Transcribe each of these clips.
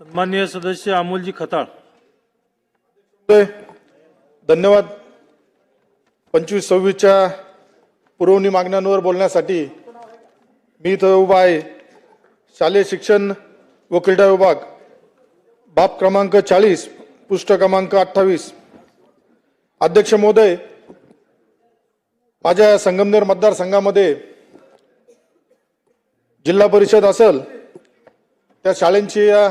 सन्माननीय सदस्य अमोलजी खताळ. धन्यवाद. 25-26च्या पुरवणी मागण्यांवर बोलण्यासाठी मी इथं उभा आहे. शालेय शिक्षण व क्रीडा विभाग, बाब क्रमांक 40, पृष्ठ क्रमांक 28. अध्यक्ष महोदय, माझ्या संगमनेर मतदारसंघामध्ये जिल्हा परिषद असेल त्या शाळांची या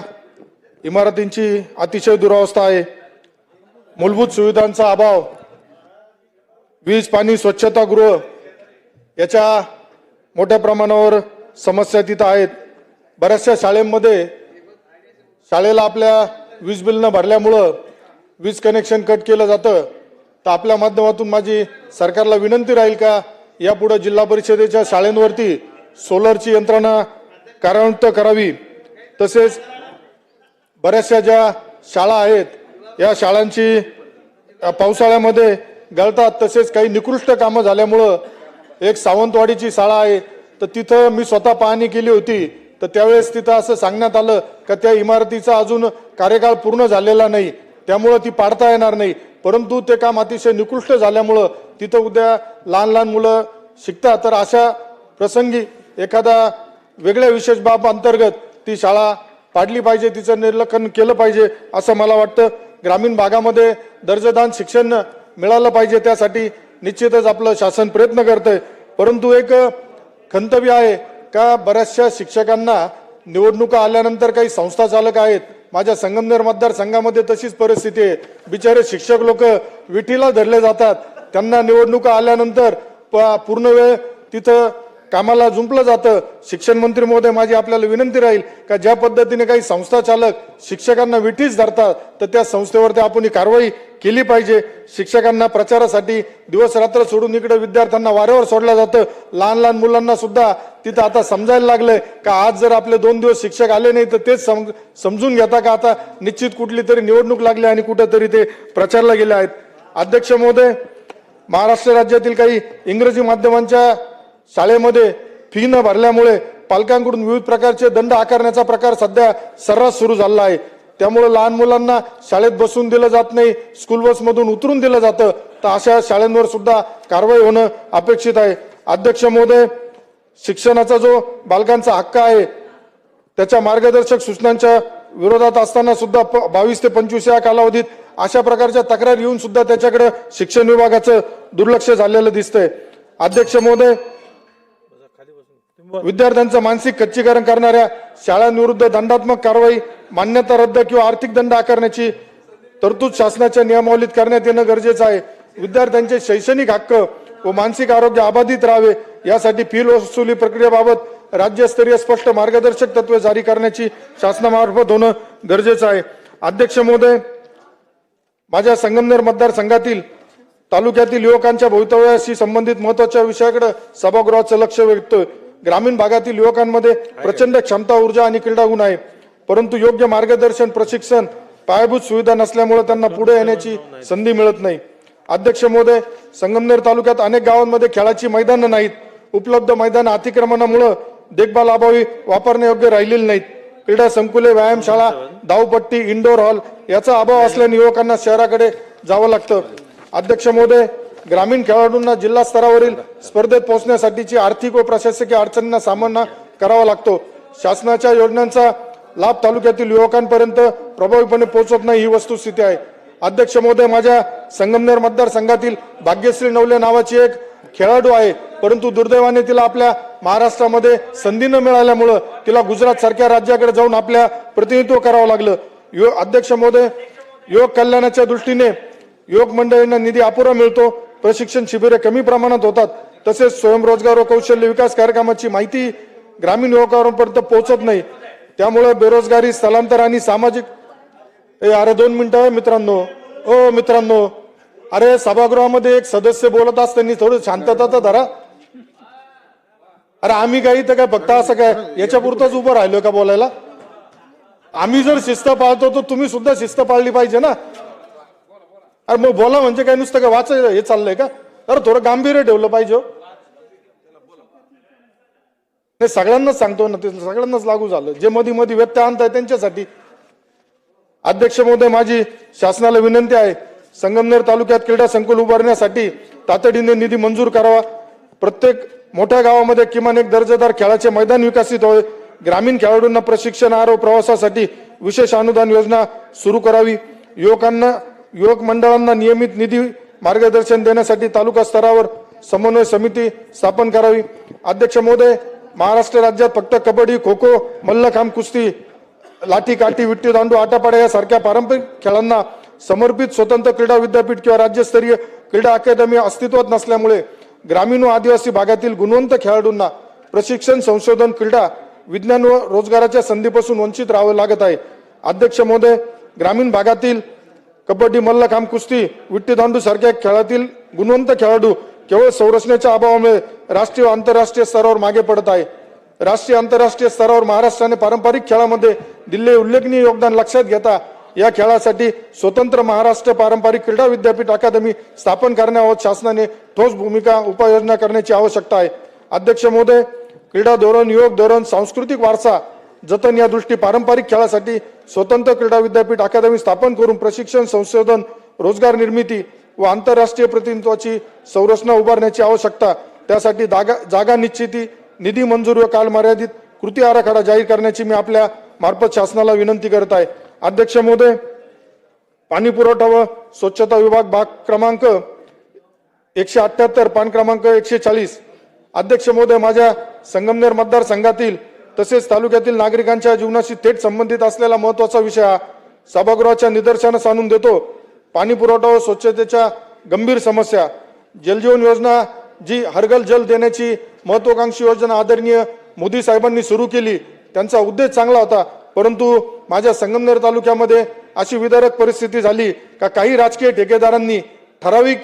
इमारतींची अतिशय दुरावस्था आहे. मूलभूत सुविधांचा अभाव, वीज पाणी स्वच्छतागृह याच्या मोठ्या प्रमाणावर समस्या तिथं आहेत. बऱ्याचशा शाळेमध्ये शाळेला आपल्या वीज बिल न भरल्यामुळं वीज कनेक्शन कट केलं जातं. तर आपल्या माध्यमातून माझी सरकारला विनंती राहील का यापुढे जिल्हा परिषदेच्या शाळांवरती सोलरची यंत्रणा कार्यान्वित करावी. तसेच बऱ्याचशा ज्या शाळा आहेत या शाळांची पावसाळ्यामध्ये गळतात. तसेच काही निकृष्ट कामं झाल्यामुळं एक सावंतवाडीची शाळा आहे, तर तिथं मी स्वतः पाहणी केली होती. तर त्यावेळेस तिथं असं सांगण्यात आलं का त्या इमारतीचा अजून कार्यकाळ पूर्ण झालेला नाही, त्यामुळं ती पाडता येणार नाही. परंतु ते काम अतिशय निकृष्ट झाल्यामुळं तिथं उद्या लहान लहान मुलं शिकतात. तर अशा प्रसंगी एखादा वेगळ्या विशेष बाब अंतर्गत ती शाळा पाडली पाहिजे, तिचं निर्लक्षण केलं पाहिजे असं मला वाटतं. ग्रामीण भागामध्ये दर्जेदार शिक्षण मिळालं पाहिजे, त्यासाठी निश्चितच आपलं शासन प्रयत्न करतंय. परंतु एक खंतव्य आहे का बऱ्याचशा शिक्षकांना निवडणुका आल्यानंतर काही संस्था चालक आहेत. माझ्या संगमनेर मतदारसंघामध्ये तशीच परिस्थिती आहे. बिचारे शिक्षक लोक विठीला धरले जातात. त्यांना निवडणुका आल्यानंतर पूर्ण वेळ तिथं कामाला जुंपलं जातं. शिक्षण मंत्री महोदय, माझी आपल्याला विनंती राहील का ज्या पद्धतीने काही संस्था चालक शिक्षकांना विठीच धरतात तर त्या संस्थेवरती आपण ही कारवाई केली पाहिजे. शिक्षकांना प्रचारासाठी दिवस रात्र सोडून इकडे विद्यार्थ्यांना वाऱ्यावर सोडलं जातं. लहान लहान मुलांना सुद्धा तिथं आता समजायला लागलंय का आज जर आपले 2 दिवस शिक्षक आले नाही तर तेच समजून घेता का आता निश्चित कुठली तरी निवडणूक लागली आणि कुठेतरी ते प्रचारला गेले आहेत. अध्यक्ष महोदय, महाराष्ट्र राज्यातील काही इंग्रजी माध्यमांच्या शाळेमध्ये फी न भरल्यामुळे पालकांकडून विविध प्रकारचे दंड आकारण्याचा प्रकार सध्या सर्रास सुरू झाला आहे. त्यामुळे लहान मुलांना शाळेत बसून दिलं जात नाही, स्कूल बसमधून उतरून दिलं जातं. तर अशा शाळांवर सुद्धा कारवाई होणं अपेक्षित आहे. अध्यक्ष महोदय, शिक्षणाचा जो बालकांचा हक्क आहे त्याच्या मार्गदर्शक सूचनांच्या विरोधात असताना सुद्धा 22 ते 25 या कालावधीत अशा प्रकारच्या तक्रार येऊन सुद्धा त्याच्याकडे शिक्षण विभागाचं दुर्लक्ष झालेलं दिसतंय. अध्यक्ष महोदय, विद्यार्थ्यांचं मानसिक खच्चीकरण करणाऱ्या शाळांविरुद्ध दंडात्मक कारवाई, मान्यता रद्द किंवा आर्थिक दंड आकारण्याची तरतूद शासनाच्या नियमावलीत करण्यात येणं गरजेचं आहे. विद्यार्थ्यांचे शैक्षणिक हक्क व मानसिक आरोग्य अबाधित राहावे यासाठी फी वसुली प्रक्रियेबाबत राज्यस्तरीय स्पष्ट मार्गदर्शक तत्वे जारी करण्याची शासनामार्फत होणं गरजेचं आहे. अध्यक्ष महोदय, माझ्या संगमनेर मतदारसंघातील तालुक्यातील युवकांच्या भवितव्याशी संबंधित महत्वाच्या विषयाकडे सभागृहाचं लक्ष वेधतोय. ग्रामीण भागातील युवकांमध्ये प्रचंड क्षमता, ऊर्जा आणि क्रीडा गुण आहे, परंतु योग्य मार्गदर्शन, प्रशिक्षण, पायाभूत सुविधा नसल्यामुळे त्यांना पुढे येण्याची संधी मिळत नाही. अध्यक्ष महोदय, संगमनेर तालुक्यात अनेक गावांमध्ये खेळाची मैदानं नाहीत. उपलब्ध मैदान अतिक्रमणामुळे देखभाल अभावी वापरण्यायोग्य राहिलेली नाहीत. क्रीडा संकुले, व्यायामशाळा, धावपट्टी, इंडोर हॉल याचा अभाव असल्याने युवकांना शहराकडे जावं लागतं. अध्यक्ष महोदय, ग्रामीण खेळाडूंना जिल्हा स्तरावरील स्पर्धेत पोहोचण्यासाठीची आर्थिक व प्रशासकीय अडचणींना सामना करावा लागतो. शासनाच्या योजनांचा लाभ तालुक्यातील युवकांपर्यंत प्रभावीपणे पोहोचत नाही, ही वस्तुस्थिती आहे. अध्यक्ष महोदय, माझ्या संगमनेर मतदारसंघातील भाग्यश्री नवले नावाची एक खेळाडू आहे, परंतु दुर्दैवाने तिला आपल्या महाराष्ट्रामध्ये संधी न मिळाल्यामुळं तिला गुजरात सारख्या राज्याकडे जाऊन आपल्या प्रतिनिधित्व करावं लागलं. अध्यक्ष महोदय, युवक कल्याणाच्या दृष्टीने युवक मंडळींना निधी अपुरा मिळतो, प्रशिक्षण शिबिरे कमी प्रमाणात होतात, तसेच स्वयंरोजगार व कौशल्य विकास कार्यक्रमाची माहिती ग्रामीण युवकांपर्यंत पोहोचत नाही. त्यामुळे बेरोजगारी, स्थलांतर आणि सामाजिक अरे 2 मिनिटं मित्रांनो, अरे सभागृहामध्ये एक सदस्य बोलत असताना थोडं शांतता तर धरा. अरे आम्ही काही तर काय फक्त असं काय याच्या पुरतच उभं राहिलो का बोलायला? आम्ही जर शिस्त पाळतो तर तुम्ही सुद्धा शिस्त पाळली पाहिजे ना. अरे मग बोला म्हणजे काय नुसतं काय वाचायला हे चाललंय का? अरे थोडं गांभीर्य ठेवलं पाहिजे. सगळ्यांनाच सांगतो ना, ते सगळ्यांनाच लागू झालं. जे मध्ये व्यत्यय आणताय त्यांच्यासाठी अध्यक्ष महोदय, माझी शासनाला विनंती आहे, संगमनेर तालुक्यात क्रीडा संकुल उभारण्यासाठी तातडीने निधी मंजूर करावा. प्रत्येक मोठ्या गावामध्ये किमान एक दर्जेदार खेळाचे मैदान विकसित व्हावे. ग्रामीण खेळाडूंना प्रशिक्षण व प्रवासासाठी विशेष अनुदान योजना सुरू करावी. युवक मंडळांना नियमित निधी मार्गदर्शन देण्यासाठी तालुका स्तरावर समन्वय समिती स्थापन करावी. अध्यक्ष महोदय, महाराष्ट्र राज्यात फक्त कबड्डी, खो खो, मल्लखांब, कुस्ती, लाठी काठी, विट्टीदांडू, आटापाड्या यासारख्या पारंपरिक खेळांना समर्पित स्वतंत्र क्रीडा विद्यापीठ किंवा राज्यस्तरीय क्रीडा अकादमी अस्तित्वात नसल्यामुळे ग्रामीण व आदिवासी भागातील गुणवंत खेळाडूंना प्रशिक्षण, संशोधन, क्रीडा, विज्ञान व रोजगाराच्या संधीपासून वंचित राहावे लागत आहे. अध्यक्ष महोदय, ग्रामीण भागातील कबड्डी, मल्लखांब, कुस्ती, विट्टीदांडू सारख्या खेळातील गुणवंत खेळाडू केवळ संरचनेच्या अभावामुळे राष्ट्रीय व आंतरराष्ट्रीय स्तरावर मागे पडत आहे. राष्ट्रीय आंतरराष्ट्रीय स्तरावर महाराष्ट्राने पारंपरिक खेळामध्ये दिलेले उल्लेखनीय योगदान लक्षात घेता या खेळासाठी स्वतंत्र महाराष्ट्र पारंपरिक क्रीडा विद्यापीठ अकादमी स्थापन करण्याबाबत शासनाने ठोस भूमिका उपाययोजना करण्याची आवश्यकता आहे. अध्यक्ष महोदय, क्रीडा धोरण, युवक धोरण, सांस्कृतिक वारसा जतन या दृष्टी पारंपरिक खेळासाठी स्वतंत्र क्रीडा विद्यापीठ अकादमी स्थापन करून प्रशिक्षण, संशोधन, रोजगार निर्मिती व आंतरराष्ट्रीय प्रतिनिधित्वाची संरचना उभारण्याची आवश्यकता. त्यासाठी जागा निश्चिती, निधी मंजुरी व कालमर्यादित कृती आराखडा जाहीर करण्याची मी आपल्या मार्फत शासनाला विनंती करत आहे. अध्यक्ष महोदय, पाणी पुरवठा व स्वच्छता विभाग, भाग क्रमांक 178, पान क्रमांक 140. अध्यक्ष महोदय, माझ्या संगमनेर मतदारसंघातील तसेच तालुक्यातील नागरिकांच्या जीवनाशी थेट संबंधित असलेला महत्वाचा विषय हा सभागृहाच्या निदर्शनास आणून देतो. पाणी पुरवठा व स्वच्छतेच्या गंभीर समस्या. जलजीवन योजना, जी हरघर जल देण्याची महत्वाकांक्षी योजना आदरणीय मोदी साहेबांनी सुरू केली, त्यांचा उद्देश चांगला होता. परंतु माझ्या संगमनेर तालुक्यामध्ये अशी विदारक परिस्थिती झाली का काही राजकीय ठेकेदारांनी ठराविक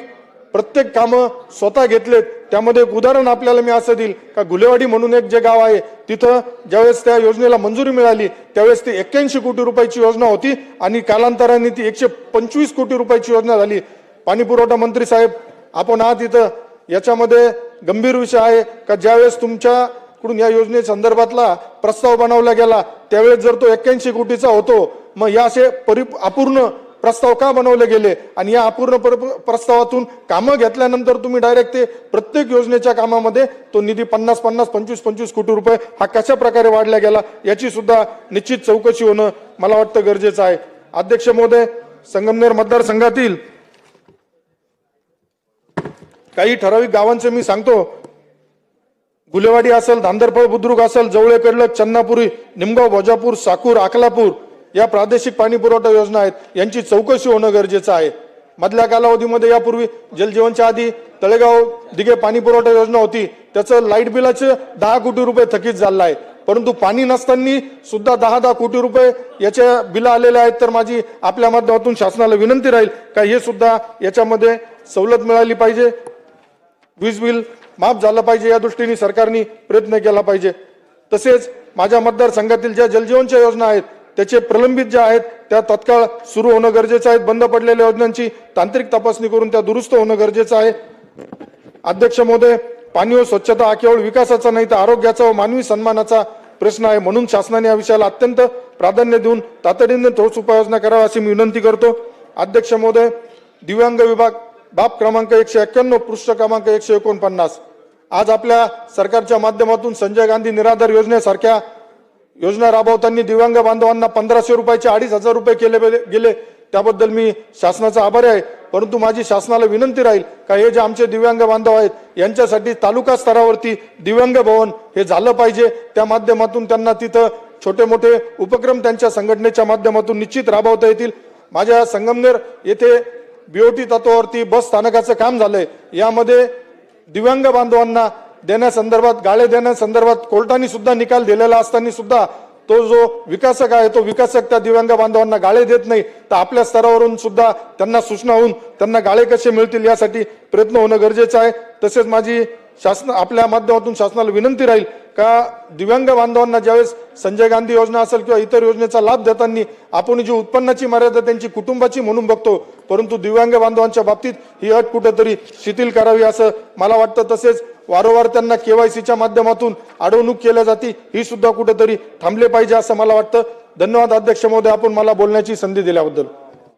प्रत्येक कामं स्वतः घेतलेत. त्यामध्ये एक उदाहरण आपल्याला मी असं देईल का गुलेवाडी म्हणून एक जे गाव आहे, तिथं ज्यावेळेस त्या योजनेला मंजुरी मिळाली त्यावेळेस ती 81 कोटी रुपयाची योजना होती आणि कालांतराने ती 125 कोटी रुपयाची योजना झाली. पाणी पुरवठा मंत्री साहेब, आपण आहात इथं, याच्यामध्ये गंभीर विषय आहे का ज्यावेळेस तुमच्याकडून या योजने संदर्भातला प्रस्ताव बनवला गेला त्यावेळेस जर तो 81 कोटीचा होतो, मग या असे अपूर्ण प्रस्ताव का बनवले गेले आणि या अपूर्ण प्रस्तावातून कामं घेतल्यानंतर तुम्ही डायरेक्ट ते प्रत्येक योजनेच्या कामामध्ये तो निधी 50-50, 25-25 कोटी रुपये हा कशा प्रकारे वाढला गेला याची सुद्धा निश्चित चौकशी होणं मला वाटतं गरजेचं आहे. अध्यक्ष महोदय, संगमनेर मतदारसंघातील काही ठराविक गावांचे मी सांगतो. गुलेवाडी असेल, धांदरफळ बुद्रुक असेल, जवळे कडलक, चन्नापुरी, निमगाव, भोजापूर, साकूर, अकलापूर या प्रादेशिक पाणी पुरवठा योजना आहेत, यांची चौकशी होणं गरजेचं आहे. मधल्या कालावधीमध्ये यापूर्वी जलजीवनच्या आधी तळेगाव दिघे पाणी पुरवठा योजना होती, त्याचं लाईट बिलाचं 10 कोटी रुपये थकीत झालं आहे. परंतु पाणी नसताना सुद्धा 10 कोटी रुपये याच्या बिल आलेले आहेत. तर माझी आपल्या माध्यमातून शासनाला विनंती राहील का हे सुद्धा याच्यामध्ये सवलत मिळाली पाहिजे, वीज बिल माफ झालं पाहिजे, या दृष्टीने सरकारने प्रयत्न केला पाहिजे. तसेच माझ्या मतदारसंघातील ज्या जलजीवनच्या योजना आहेत त्याचे प्रलंबित ज्या आहेत त्या तत्काळ सुरू होणं गरजेचं आहे. बंद पडलेल्या योजनांची तांत्रिक तपासणी करून त्या दुरुस्त होणं गरजेचं आहे. अध्यक्ष महोदय, पाणी व स्वच्छता हा केवळ विकासाचा नाही तर आरोग्याचा व मानवी सन्मानाचा प्रश्न आहे. म्हणून शासनाने या विषयाला अत्यंत प्राधान्य देऊन तातडीने ठोस उपाययोजना करावा अशी मी विनंती करतो. अध्यक्ष महोदय, दिव्यांग विभाग, बाब क्रमांक 191, पृष्ठ क्रमांक 149. आज आपल्या सरकारच्या माध्यमातून संजय गांधी निराधार योजनेसारख्या योजना राबवताना दिव्यांग बांधवांना 1500 रुपयाचे 2500 रुपये केले गेले, त्याबद्दल मी शासनाचा आभारी आहे. परंतु माझी शासनाला विनंती राहील का हे जे आमचे दिव्यांग बांधव आहेत यांच्यासाठी तालुका स्तरावरती दिव्यांग भवन हे झालं पाहिजे. त्या माध्यमातून त्यांना तिथं छोटे मोठे उपक्रम त्यांच्या संघटनेच्या माध्यमातून निश्चित राबवता येतील. माझ्या संगमनेर येथे बीओटी तत्वावरती बस स्थानकाचं काम झालंय. यामध्ये दिव्यांग बांधवांना देण्यासंदर्भात, गाळे देण्यासंदर्भात कोर्टाने सुद्धा निकाल दिलेला असताना सुद्धा तो जो विकासक आहे तो विकासक त्या दिव्यांग बांधवांना गाळे देत नाही. तर आपल्या स्तरावरून सुद्धा त्यांना सूचना होऊन त्यांना गाळे कसे मिळतील यासाठी प्रयत्न होणं गरजेचं आहे. तसेच माझी आपल्या माध्यमातून शासनाला विनंती राहील का दिव्यांग बांधवांना ज्यावेळेस संजय गांधी योजना असेल किंवा इतर योजनेचा लाभ देताना आपण जी उत्पन्नाची मर्यादा त्यांची कुटुंबाची म्हणून बघतो, परंतु दिव्यांग बांधवांच्या बाबतीत ही अट कुठेतरी शिथिल करावी असं मला वाटतं. तसेच वारंवार त्यांना केवायसीच्या माध्यमातून अडवणूक केल्या जाते, ही सुद्धा कुठेतरी थांबले पाहिजे असं मला वाटतं. धन्यवाद अध्यक्ष महोदय, आपण मला बोलण्याची संधी दिल्याबद्दल.